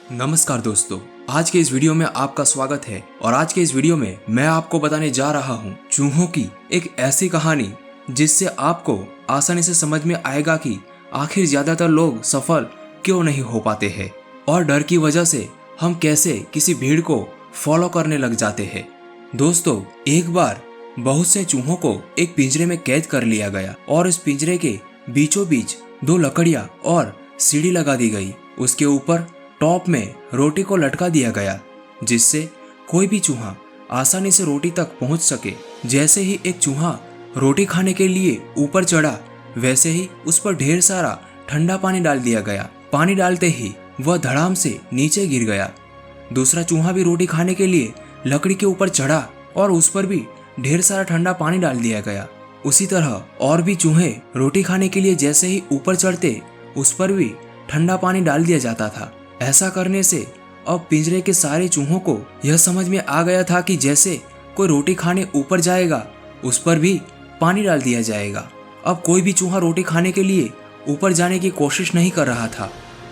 नमस्कार दोस्तों, आज के इस वीडियो में आपका स्वागत है। और आज के इस वीडियो में मैं आपको बताने जा रहा हूँ चूहों की एक ऐसी कहानी जिससे आपको आसानी से समझ में आएगा कि आखिर ज्यादातर लोग सफल क्यों नहीं हो पाते हैं और डर की वजह से हम कैसे किसी भीड़ को फॉलो करने लग जाते हैं। दोस्तों, एक बार बहुत से चूहों को एक पिंजरे में कैद कर लिया गया और इस पिंजरे के बीचों बीच दो लकड़ियां और सीढ़ी लगा दी गई। उसके ऊपर टॉप में रोटी को लटका दिया गया जिससे कोई भी चूहा आसानी से रोटी तक पहुंच सके। जैसे ही एक चूहा रोटी खाने के लिए ऊपर चढ़ा, वैसे ही उस पर ढेर सारा ठंडा पानी डाल दिया गया। पानी डालते ही वह धड़ाम से नीचे गिर गया। दूसरा चूहा भी रोटी खाने के लिए लकड़ी के ऊपर चढ़ा और उस पर भी ढेर सारा ठंडा पानी डाल दिया गया। उसी तरह और भी चूहे रोटी खाने के लिए जैसे ही ऊपर चढ़ते, उस पर भी ठंडा पानी डाल दिया जाता था। ऐसा करने से अब पिंजरे के सारे चूहों को यह समझ में आ गया था कि जैसे कोई रोटी खाने ऊपर जाएगा, उस पर भी पानी डाल दिया जाएगा। अब कोई भी चूहा रोटी खाने के लिए ऊपर जाने की कोशिश नहीं कर रहा था।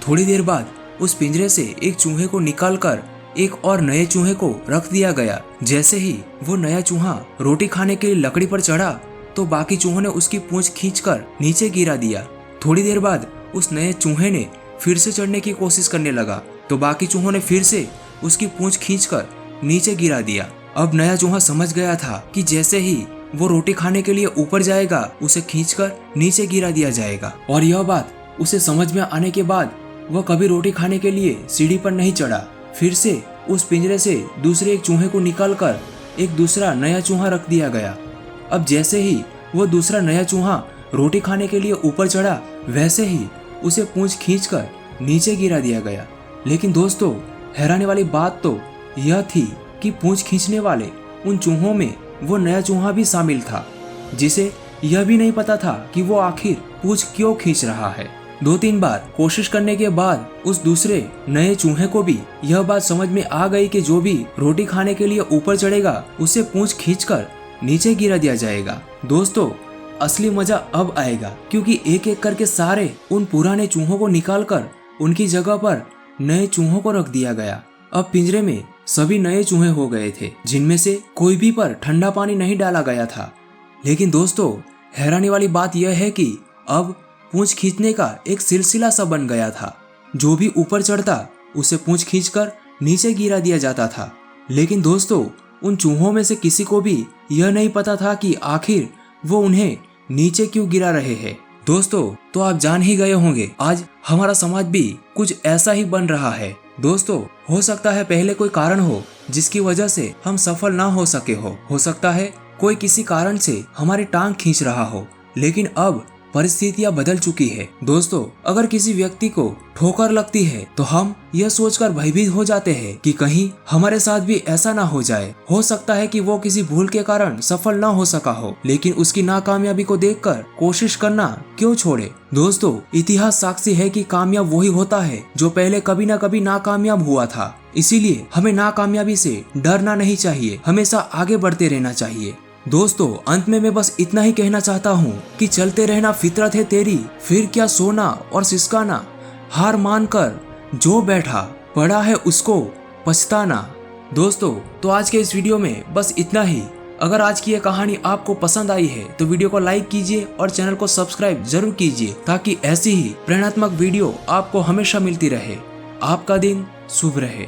थोड़ी देर बाद उस पिंजरे से एक चूहे को निकालकर एक और नए चूहे को रख दिया गया। जैसे ही वो नया चूहा रोटी खाने के लिए लकड़ी पर चढ़ा, तो बाकी चूहों ने उसकी पूंछ खींचकर नीचे गिरा दिया। थोड़ी देर बाद उस नए चूहे ने फिर से चढ़ने की कोशिश करने लगा, तो बाकी चूहों ने फिर से उसकी पूंछ खींचकर नीचे गिरा दिया। अब नया चूहा समझ गया था कि जैसे ही वो रोटी खाने के लिए ऊपर जाएगा, उसे खींचकर नीचे गिरा दिया जाएगा। और यह बात उसे समझ में आने के बाद वह कभी रोटी खाने के लिए सीढ़ी पर नहीं चढ़ा। फिर से उस पिंजरे से दूसरे एक चूहे को निकालकर एक दूसरा नया चूहा रख दिया गया। अब जैसे ही वो दूसरा नया चूहा रोटी खाने के लिए ऊपर चढ़ा, वैसे ही उसे पूंछ खींचकर नीचे गिरा दिया गया। लेकिन दोस्तों, हैरानी वाली बात तो यह थी कि पूंछ खींचने वाले उन चूहों में वो नया चूहा भी शामिल था, जिसे यह भी नहीं पता था कि वो आखिर पूंछ क्यों खींच रहा है। 2-3 बार कोशिश करने के बाद उस दूसरे नए चूहे को भी यह बात समझ में आ गई कि जो भी रोटी खाने के लिए ऊपर चढ़ेगा, उसे पूंछ खींचकर नीचे गिरा दिया जाएगा। दोस्तों, असली मजा अब आएगा, क्योंकि एक एक करके सारे उन पुराने चूहों को निकालकर उनकी जगह पर नए चूहों को रख दिया गया। अब पिंजरे में सभी नए चूहे हो गए थे, जिनमें से कोई भी पर ठंडा पानी नहीं डाला गया था। लेकिन दोस्तों, हैरानी वाली बात यह है कि अब पूंछ खींचने का एक सिलसिला सा बन गया था। जो भी ऊपर चढ़ता, उसे पूंछ खींचकर नीचे गिरा दिया जाता था। लेकिन दोस्तों, उन चूहों में से किसी को भी यह नहीं पता था कि आखिर वो उन्हें नीचे क्यों गिरा रहे हैं। दोस्तों, तो आप जान ही गए होंगे, आज हमारा समाज भी कुछ ऐसा ही बन रहा है। दोस्तों, हो सकता है पहले कोई कारण हो जिसकी वजह से हम सफल ना हो सके हो सकता है कोई किसी कारण से हमारी टांग खींच रहा हो, लेकिन अब परिस्थितियां बदल चुकी है। दोस्तों, अगर किसी व्यक्ति को ठोकर लगती है तो हम यह सोचकर भयभीत हो जाते हैं कि कहीं हमारे साथ भी ऐसा ना हो जाए। हो सकता है कि वो किसी भूल के कारण सफल ना हो सका हो, लेकिन उसकी नाकामयाबी को देखकर कोशिश करना क्यों छोड़े। दोस्तों, इतिहास साक्षी है कि कामयाब वही होता है जो पहले कभी ना कभी नाकामयाब हुआ था। इसीलिए हमें नाकामयाबी से डरना नहीं चाहिए, हमेशा आगे बढ़ते रहना चाहिए। दोस्तों, अंत में मैं बस इतना ही कहना चाहता हूँ कि चलते रहना फितरत है तेरी, फिर क्या सोना और सिसकाना, हार मानकर जो बैठा पड़ा है उसको पछताना। दोस्तों, तो आज के इस वीडियो में बस इतना ही। अगर आज की यह कहानी आपको पसंद आई है तो वीडियो को लाइक कीजिए और चैनल को सब्सक्राइब जरूर कीजिए, ताकि ऐसी ही प्रेरणात्मक वीडियो आपको हमेशा मिलती रहे। आपका दिन शुभ रहे।